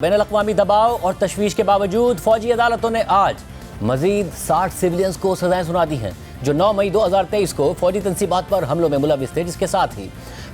बैनुल-अक़वामी दबाव और तशवीश के बावजूद फौजी अदालतों ने आज मजीद 60 सिविलियंस को सजाएं सुना दी हैं जो 9 मई 2023 को फौजी तनसीबात पर हमलों में मुलविस थे, जिसके साथ ही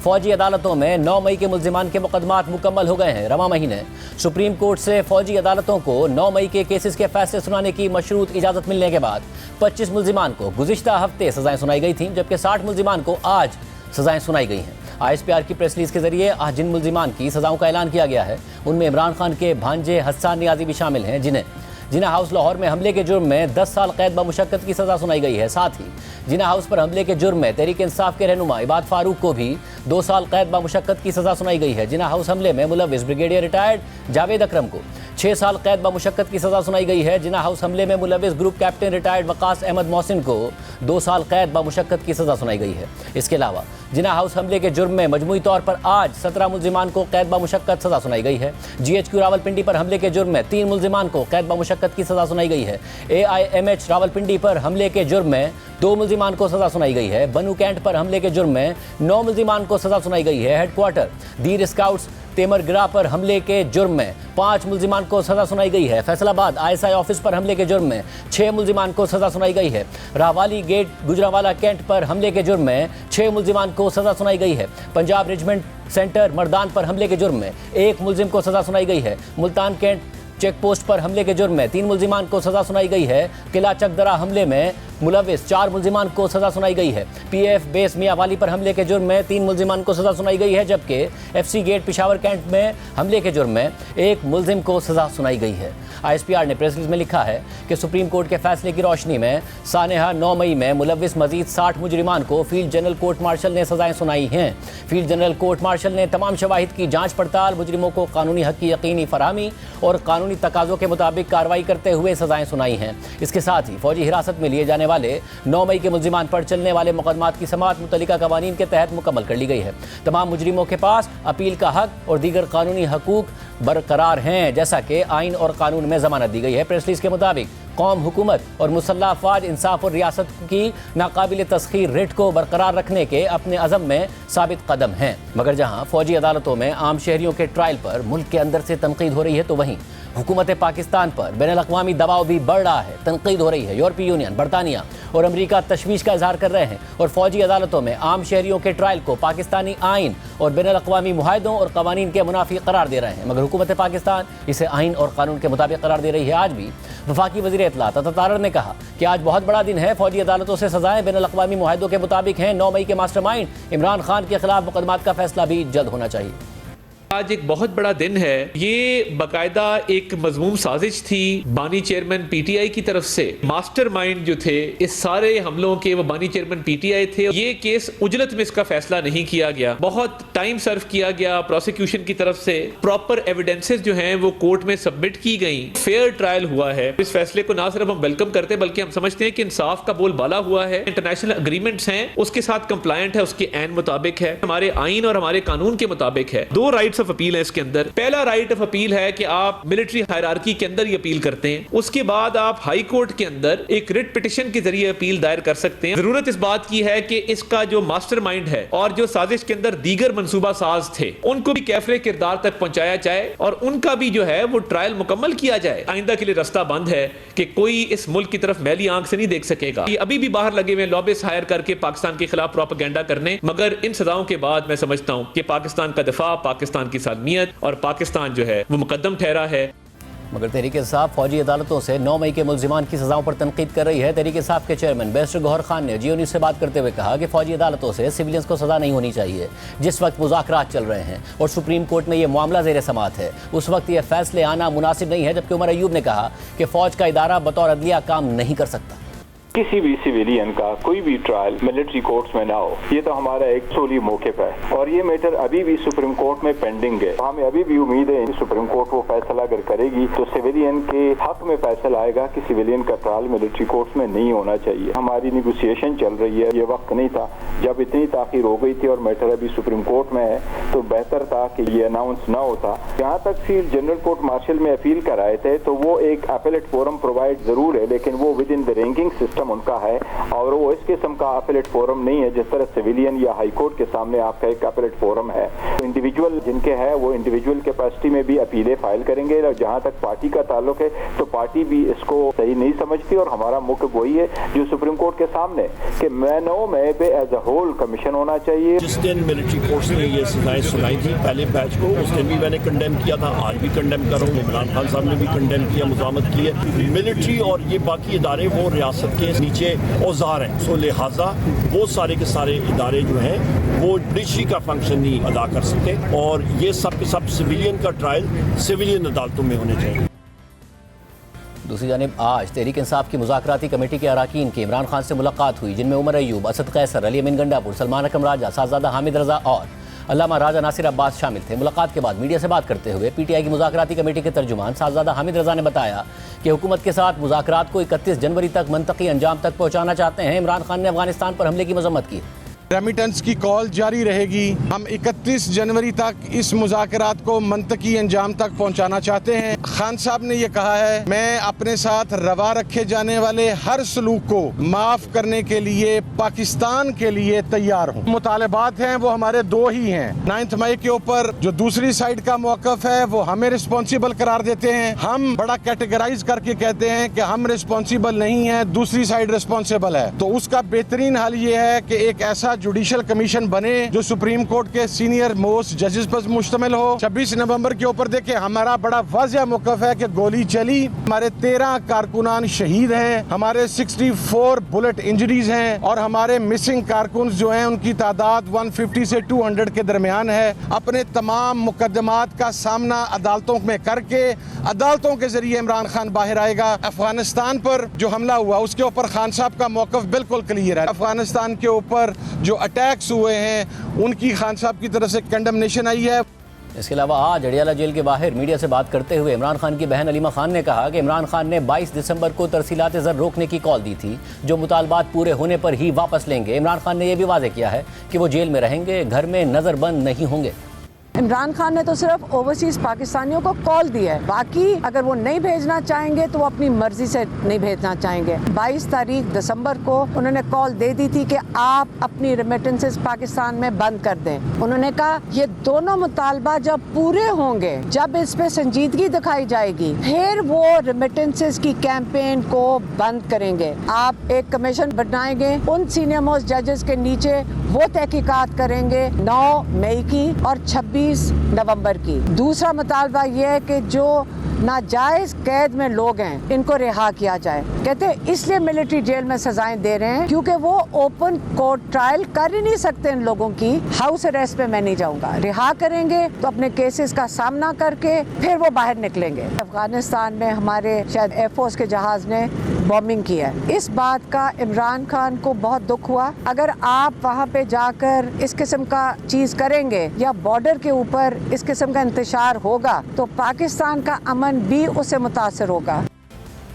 फौजी अदालतों में 9 मई के मुल्जिमान के मुकदमात मुकम्मल हो गए हैं। रवा महीने सुप्रीम कोर्ट से फौजी अदालतों को 9 मई के केसेस के फैसले सुनाने की मशरूत इजाज़त मिलने के बाद 25 मुल्जिमान को गुज़िश्ता हफ्ते सजाएं सुनाई गई थी, जबकि 60 मुल्जिमान को आज सजाएं सुनाई गई हैं। ISPR की प्रेस रिलीज के जरिए आज जिन मुल्जिमान की सजाओं का ऐलान किया गया है उनमें इमरान खान के भांजे हस्सान नियाजी भी शामिल हैं, जिन्हें जिना हाउस लाहौर में हमले के जुर्म में 10 साल कैद बमुशक्कत की सजा सुनाई गई है। साथ ही जिना हाउस पर हमले के जुर्म में तहरीक इंसाफ के रहनुमा इबाद फारूक को भी 2 साल कैद बमुशक्कत की सजा सुनाई गई है। जिना हाउस हमले में मुलविस ब्रिगेडियर रिटायर्ड जावेद अकरम को 6 साल कैद बमुशक्कत की सजा सुनाई गई है। जिना हाउस हमले में मुलविस group captain retired Waqas Ahmed Mohsin को 2 साल कैद बमुशक्कत की सजा सुनाई गई है। इसके अलावा जिना हाउस हमले के जुर्म में मजमूई तौर पर आज 17 मुल्जिमान को कैद बमुशक्कत सजा सुनाई गई है। GHQ रावलपिंडी पर हमले के जुर्म में 3 मुल्जिमान को कैद बमुशक्कत की सजा सुनाई गई है। AIMH रावलपिंडी पर हमले के जुर्म में 2 मुल्जिमान को सजा सुनाई गई है। बनू कैंट पर हमले के जुर्म में 9 मुल्जिमान को सजा सुनाई गई है। हेडक्वार्टर दीर स्काउट्स तेमरगिरा पर हमले के जुर्म में 5 मुल्जिमान को सजा सुनाई गई है। फैसलाबाद ISI ऑफिस पर हमले के जुर्म में 6 मुल्जिमान को सजा सुनाई गई है। रावाली गेट गुजरावाला कैंट पर हमले के जुर्म में 6 मुल्जिमान को सजा सुनाई गई है। पंजाब रेजिमेंट सेंटर मर्दान पर हमले के जुर्म में 1 मुल्जिम को सजा सुनाई गई है। मुल्तान कैंट चेक पोस्ट पर हमले के जुर्म में 3 मुल्जिमान को सजा सुनाई गई है। किला चकदरा हमले में मुलविस 4 मुल्जिमान को सजा सुनाई गई है। PF बेस मियावाली पर हमले के जुर्म में 3 मुल्जिमान को सजा सुनाई गई है, जबकि FC गेट पिशावर कैंट में हमले के जुर्म में 1 मुल्जिम को सजा सुनाई गई है। ISPR ने प्रेस रिलीज में लिखा है कि सुप्रीम कोर्ट के फैसले की रोशनी में सानेहा 9 मई में मुलविस मजीद 60 मुजरिमान को फील्ड जनरल कोर्ट मार्शल ने सजाएं सुनाई हैं। फील्ड जनरल कोर्ट मार्शल ने तमाम शवाहिद की जांच पड़ताल, मुजरिमों को कानूनी हक की यकीनी फराहमी और कानूनी तकाज़ों के मुताबिक कार्रवाई करते हुए सजाएं सुनाई हैं। इसके साथ ही फौजी हिरासत में लिए जाने वाले 9 मई के मुल्जिमान पर चलने वाले मुकदमात की समाअत मुतल्लिका कवानीन के तहत मुकम्मल कर ली गई है। तमाम मुजरिमों के पास अपील का हक और दीगर कानूनी हकूक बरकरार हैं, जैसा कि आइन और कानून में जमानत दी गई है। प्रेस रिलीज के मुताबिक कौम, हुकूमत और मुसल्लह अफवाज इंसाफ और रियासत की नाकाबिल तस्खीर रिट को बरकरार रखने के अपने अज़म में साबित कदम हैं। मगर जहाँ फौजी अदालतों में आम शहरियों के ट्रायल पर मुल्क के अंदर से तनकीद हो रही है, तो वहीं हुकूमत पाकिस्तान पर बैनुल-अक़वामी दबाव भी बढ़ रहा है, तनकीद हो रही है। यूरोपीय यूनियन, बरतानिया और अमेरिका तशवीश का इजहार कर रहे हैं और फौजी अदालतों में आम शहरियों के ट्रायल को पाकिस्तानी आइन और बैनुल-अक़वामी मुआहदों और कवानीन के मुनाफी करार दे रहे हैं। मगर हुकूमत पाकिस्तान इसे आइन और कानून के मुताबिक करार दे रही है। आज भी वफाकी वज़ीर इत्तलात अता तारर ने कहा कि आज बहुत बड़ा दिन है, फौजी अदालतों से सजाएं बैनुल-अक़वामी मुआहदों के मुताबिक हैं। 9 मई के मास्टरमाइंड इमरान खान के खिलाफ मुकदमात का फैसला भी जल्द होना चाहिए। आज एक बहुत बड़ा दिन है। ये बाकायदा एक मजमूम साजिश थी बानी चेयरमैन PTI की तरफ से। मास्टरमाइंड जो थे इस सारे हमलों के, वो बानी चेयरमैन PTI थे। ये केस उजलत में इसका फैसला नहीं किया गया, बहुत टाइम सर्व किया गया प्रोसिक्यूशन की तरफ से। प्रॉपर एविडेंसेस जो हैं वो कोर्ट में सबमिट की गई, फेयर ट्रायल हुआ है। इस फैसले को ना सिर्फ हम वेलकम करते बल्कि हम समझते हैं कि इंसाफ का बोलबाला हुआ है। इंटरनेशनल एग्रीमेंट्स हैं उसके साथ कंप्लायंट है, उसके ऐन मुताबिक है, हमारे आइन और हमारे कानून के मुताबिक है। 2 राइट्स ऑफ अपील है इसके अंदर। पहला राइट ऑफ अपील है कि आप मिलिट्री हायरार्की के अंदर ये अपील करते हैं, उसके बाद आप हाई कोर्ट के अंदर एक रिट पिटिशन के जरिए अपील दायर कर सकते हैं। जरूरत इस बात की है कि इसका जो मास्टरमाइंड है और जो साजिश के अंदर दीगर मंसूबा साज थे उनको भी कैफरे किरदार तक पहुंचाया जाए और उनका भी जो है वो ट्रायल मुकम्मल किया जाए। आइंदा के लिए रास्ता बंद है कि कोई इस मुल्क की तरफ मैली आंख से नहीं देख सकेगा। ये अभी भी बाहर लगे हुए लॉबिस्ट हायर करके पाकिस्तान के खिलाफ प्रोपेगेंडा करने, मगर इन सजाओं के बाद मैं समझता हूं कि पाकिस्तान का दिफा, पाकिस्तान की सालमियत और पाकिस्तान जो है वो मुकद्दम ठहरा है। मगर तहरीक इंसाफ फौजी अदालतों से 9 मई के मुल्जिमान की सजाओं पर तनकीद कर रही है। तहरीक इंसाफ के चेयरमैन बैरिस्टर गौहर खान ने जियो न्यूज़ से बात करते हुए कहा कि फौजी अदालतों से सिविलियंस को सजा नहीं होनी चाहिए। जिस वक्त मुज़ाकरात चल रहे हैं और सुप्रीम कोर्ट में ये मामला ज़ेर समाअत है, उस वक्त ये फैसले आना मुनासिब नहीं है। जबकि उमर अयूब ने कहा कि फ़ौज का इदारा बतौर अदलिया काम नहीं कर सकता। किसी भी सिविलियन का कोई भी ट्रायल मिलिट्री कोर्ट्स में ना हो, ये तो हमारा एक सोली मौक़िफ़ है और ये मैटर अभी भी सुप्रीम कोर्ट में पेंडिंग है। हमें अभी भी उम्मीद है सुप्रीम कोर्ट वो फैसला अगर करेगी तो सिविलियन के हक में फैसला आएगा कि सिविलियन का ट्रायल मिलिट्री कोर्ट्स में नहीं होना चाहिए। हमारी निगोसिएशन चल रही है, ये वक्त नहीं था जब इतनी ताख़ीर हो गई थी और मैटर अभी सुप्रीम कोर्ट में है, तो बेहतर था कि ये अनाउंस ना होता। यहाँ तक फील्ड जनरल कोर्ट मार्शल में अपील कराए थे तो वो एक अपीलेट फोरम प्रोवाइड जरूर है, लेकिन वो with in the ranking system system उनका है और वो इस किस्म का अपीलेट फोरम नहीं है जिस तरह सिविलियन या हाई कोर्ट के सामने आपका एक अपीलेट फोरम है। इंडिविजुअल जिनके है वो इंडिविजुअल कैपेसिटी में भी अपीलें फाइल करेंगे। और जहां तक पार्टी का ताल्लुक है तो पार्टी भी इसको सही नहीं समझती और हमारा मुख्य वही है जो सुप्रीम कोर्ट के सामने कि मैं पे एज अ होल कमीशन होना चाहिए। जिस दिन मिलिट्री कोर्ट्स ने ये सजाएं सुनाई थी पहले बैच को, उस दिन भी मैंने कंडेम किया था, आज भी कंडेम कर रहा हूँ। इमरान खान साहब ने भी कंडेम किया, मुज़ामत की है। मिलिट्री और ये बाकी इदारे वो रियासत के नीचे औजार हैं, सो लिहाजा वो सारे के सारे इदारे जो हैं वो जुडिशरी का फंक्शन नहीं अदा कर सकते और ये सब के सब सिविलियन का ट्रायल सिविलियन अदालतों में होने चाहिए। दूसरी जानिब आज तहरीक इंसाफ की मुज़ाकराती कमेटी के अरकान की इमरान खान से मुलाकात हुई, जिनमें उमर अयूब, असद कैसर, अली अमीन गंडापुर, सलमान अकरम राजा, साहबजादा हामिद रजा और अल्लामा राजा नासिर अब्बास शामिल थे। मुलाकात के बाद मीडिया से बात करते हुए पीटीआई की मुज़ाकराती कमेटी के तर्जुमान साहबजादा हामिद रजा ने बताया कि हुकूमत के साथ मुज़ाकरात को 31 जनवरी तक मंतकी अंजाम तक पहुँचाना चाहते हैं। इमरान खान ने अफगानिस्तान पर हमले की मजम्मत की। रेमिटेंस की कॉल जारी रहेगी। हम 31 जनवरी तक इस मुज़ाकरात को मंतकी अंजाम तक पहुंचाना चाहते हैं। खान साहब ने यह कहा है, मैं अपने साथ रवा रखे जाने वाले हर सलूक को माफ करने के लिए पाकिस्तान के लिए तैयार हूँ। मुतालबात हैं वो हमारे दो ही हैं। 9 मई के ऊपर जो दूसरी साइड का मौकफ है वो हमें रिस्पॉन्सिबल करार देते हैं। हम बड़ा कैटेगराइज करके कहते हैं कि हम रिस्पॉन्सिबल नहीं है, दूसरी साइड रिस्पॉन्सिबल है। तो उसका बेहतरीन हल ये है कि एक ऐसा जुडिशल कमीशन बने जो सुप्रीम कोर्ट के सीनियर मोस्ट जजेस पर मुश्तमिल हो। 26 नवंबर के ऊपर देखे हमारा बड़ा वाज़िह मौक़िफ़ है कि गोली चली, हमारे 13 कारकुनान शहीद हैं, हमारे 64 बुलेट इंजरीज हैं और हमारे मिसिंग कारकुन जो हैं उनकी तादाद 150 से 200 के दरमियान है। अपने तमाम मुकदमात का सामना अदालतों में करके अदालतों के जरिए इमरान खान बाहर आएगा। अफगानिस्तान पर जो हमला हुआ उसके ऊपर खान साहब का मौक़िफ़ बिल्कुल क्लियर है। अफगानिस्तान के ऊपर जो अटैक्स हुए हैं उनकी खान साहब की तरफ से कंडेमनेशन आई है। इसके अलावा आज अडियाला जेल के बाहर मीडिया से बात करते हुए इमरान खान की बहन अलीमा खान ने कहा कि इमरान खान ने 22 दिसंबर को तरसीलात ज़र रोकने की कॉल दी थी, जो मुतालबात पूरे होने पर ही वापस लेंगे। इमरान खान ने यह भी वाज़ेह किया है कि वो जेल में रहेंगे, घर में नज़रबंद नहीं होंगे। इमरान खान ने तो सिर्फ ओवरसीज पाकिस्तानियों को कॉल दी है, बाकी अगर वो नहीं भेजना चाहेंगे तो वो अपनी मर्जी से नहीं भेजना चाहेंगे। 22 तारीख दिसंबर को उन्होंने कॉल दे दी थी कि आप अपनी रेमिटेंसेस पाकिस्तान में बंद कर दें। उन्होंने कहा ये दोनों मुतालबा जब पूरे होंगे, जब इस पे संजीदगी दिखाई जाएगी, फिर वो रेमिटेंसेस की कैंपेन को बंद करेंगे। आप एक कमीशन बनाएंगे, उन सीनियर मोस्ट जजेस के नीचे वो तहकीकात करेंगे 9 मई की और 26 नवंबर की। दूसरा मुतालबा ये है कि जो नाजायज कैद में लोग हैं इनको रिहा किया जाए। कहते हैं इसलिए मिलिट्री जेल में सजाएं दे रहे हैं क्योंकि वो ओपन कोर्ट ट्रायल कर ही नहीं सकते इन लोगों की। हाउस अरेस्ट पे मैं नहीं जाऊंगा, रिहा करेंगे तो अपने केसेस का सामना करके फिर वो बाहर निकलेंगे। अफगानिस्तान में हमारे शायद एयरफोर्स के जहाज ने बॉम्बिंग की है, इस बात का इमरान खान को बहुत दुख हुआ। अगर आप वहाँ पे जाकर इस किस्म का चीज करेंगे या बॉर्डर के ऊपर इस किस्म का इंतशार होगा तो पाकिस्तान का अमन भी उससे मुतासर होगा।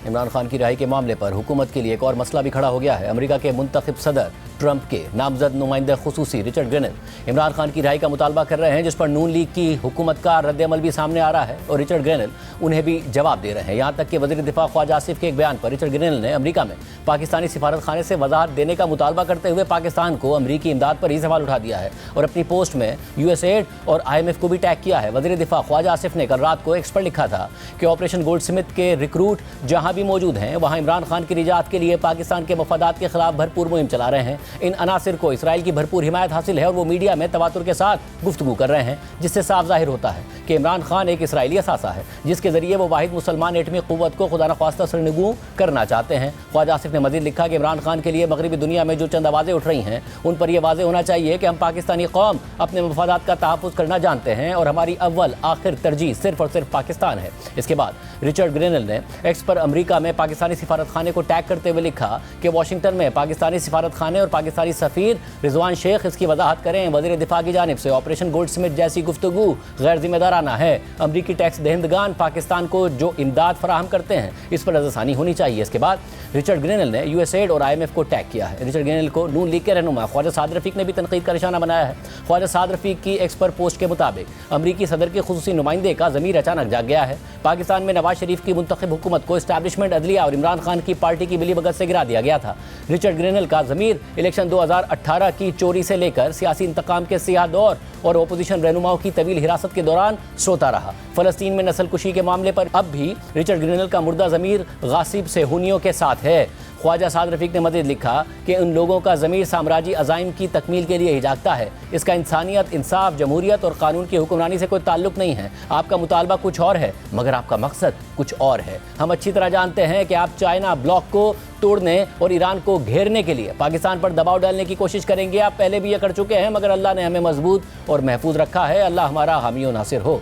इमरान खान की रिहाई के मामले पर हुकूमत के लिए एक और मसला भी खड़ा हो गया है। अमेरिका के मुंतखब सदर ट्रंप के नामजद नुमाइंदा खुसूसी रिचर्ड ग्रेनल इमरान खान की रिहाई का मुतालबा कर रहे हैं, जिस पर नून लीग की हुकूमत का रद्द-ए-अमल भी सामने आ रहा है और रिचर्ड ग्रेनल उन्हें भी जवाब दे रहे हैं। यहाँ तक कि वज़ीर दिफा ख्वाजा आसिफ के एक बयान पर रिचर्ड ग्रेनल ने अमेरिका में पाकिस्तानी सिफारत खाने से वजाहत देने का मुतालबा करते हुए पाकिस्तान को अमरीकी इमदाद पर ही सवाल उठा दिया है और अपनी पोस्ट में यूएसएड और IMF को भी टैग किया है। वज़ीर दिफा ख्वाजा आसिफ ने कल रात को एक्स पर लिखा था कि ऑपरेशन गोल्डस्मिथ के रिक्रूट जहाँ भी मौजूद हैं वहाँ इमरान खान की निजात के लिए पाकिस्तान के मफादात के खिलाफ भरपूर मुहिम चला रहे हैं। इन अनासिर को इसराइल की भरपूर हिमायत हासिल है और वो मीडिया में तवातुर के साथ गुफ्तगू कर रहे हैं, जिससे साफ जाहिर होता है कि इमरान खान एक इसराइली असासा है जिसके जरिए वो वाहिद मुसलमान एटमी क़ुव्वत को खुदा न ख्वास्ता सरनगू करना चाहते हैं। ख्वाजा आसिफ ने मजीद लिखा कि इमरान खान के लिए मगरबी दुनिया में जो चंद आवाज़ें उठ रही हैं उन पर यह वाज़ेह होना चाहिए कि हम पाकिस्तानी कौम अपने मफादात का तहफ़्फ़ुज़ करना जानते हैं और हमारी अव्वल आखिर तरजीह सिर्फ और सिर्फ पाकिस्तान है। इसके बाद रिचर्ड ग्रेनल ने एक्स पर अमेरिका में पाकिस्तानी सिफारत खाने को टैग करते हुए लिखा कि वाशिंगटन में पाकिस्तानी सिफारत खाने और पाकिस्तानी सफ़ीर रिजवान शेख इसकी वजाहत करें। वज़ीर दिफा की जानिब से ऑपरेशन गोल्डस्मिथ जैसी गुफ्तगू गैर जिम्मेदाराना है। अमरीकी टैक्स दहिंदगान पाकिस्तान को जो इमदाद फराहम करते हैं इस पर नज़रसानी होनी चाहिए। इसके बाद रिचर्ड ग्रेनल ने USAID और IMF को टैग किया है। रिचर्ड ग्रेनल को नून लीग के रहनुमा ख्वाजा साद रफ़ीक ने भी तनकीद का निशाना बनाया है। ख्वाजा साद रफ़ीक की एक्स पर पोस्ट के मुताबिक अमरीकी सदर के खुसूसी नुमाइंदे का ज़मीर अचानक जाग गया है। पाकिस्तान में नवाज शरीफ की मुंतखब हुकूमत को इस्टेब्लिशमेंट, अदलिया और इमरान खान की पार्टी की मिलीभगत से गिरा दिया गया था। रिचर्ड ग्रेनल का ज़मीर इलेक्शन 2018 की चोरी से लेकर सियासी इंतकाम के सियाह दौर और ओपोजिशन रहनुमाओं की तवील हिरासत के दौरान सोता रहा। फ़लस्तीन में नस्लकुशी के मामले पर अब भी रिचर्ड ग्रेनल का मुर्दा ज़मीर गासिब सेहूनियों के साथ है। ख्वाजा साद रफ़ीक ने मज़ीद लिखा कि उन लोगों का ज़मीर साम्राज्य अज़ाइम की तकमील के लिए ही जागता है। इसका इंसानियत, इंसाफ, जमहूरियत और कानून की हुक्मरानी से कोई ताल्लुक नहीं है। आपका मुतालबा कुछ और है मगर आपका मकसद कुछ और है। हम अच्छी तरह जानते हैं कि आप चाइना ब्लॉक को तोड़ने और ईरान को घेरने के लिए पाकिस्तान पर दबाव डालने की कोशिश करेंगे। आप पहले भी ये कर चुके हैं मगर अल्लाह ने हमें मजबूत और महफूज रखा है। अल्लाह हमारा हामी और नासिर हो।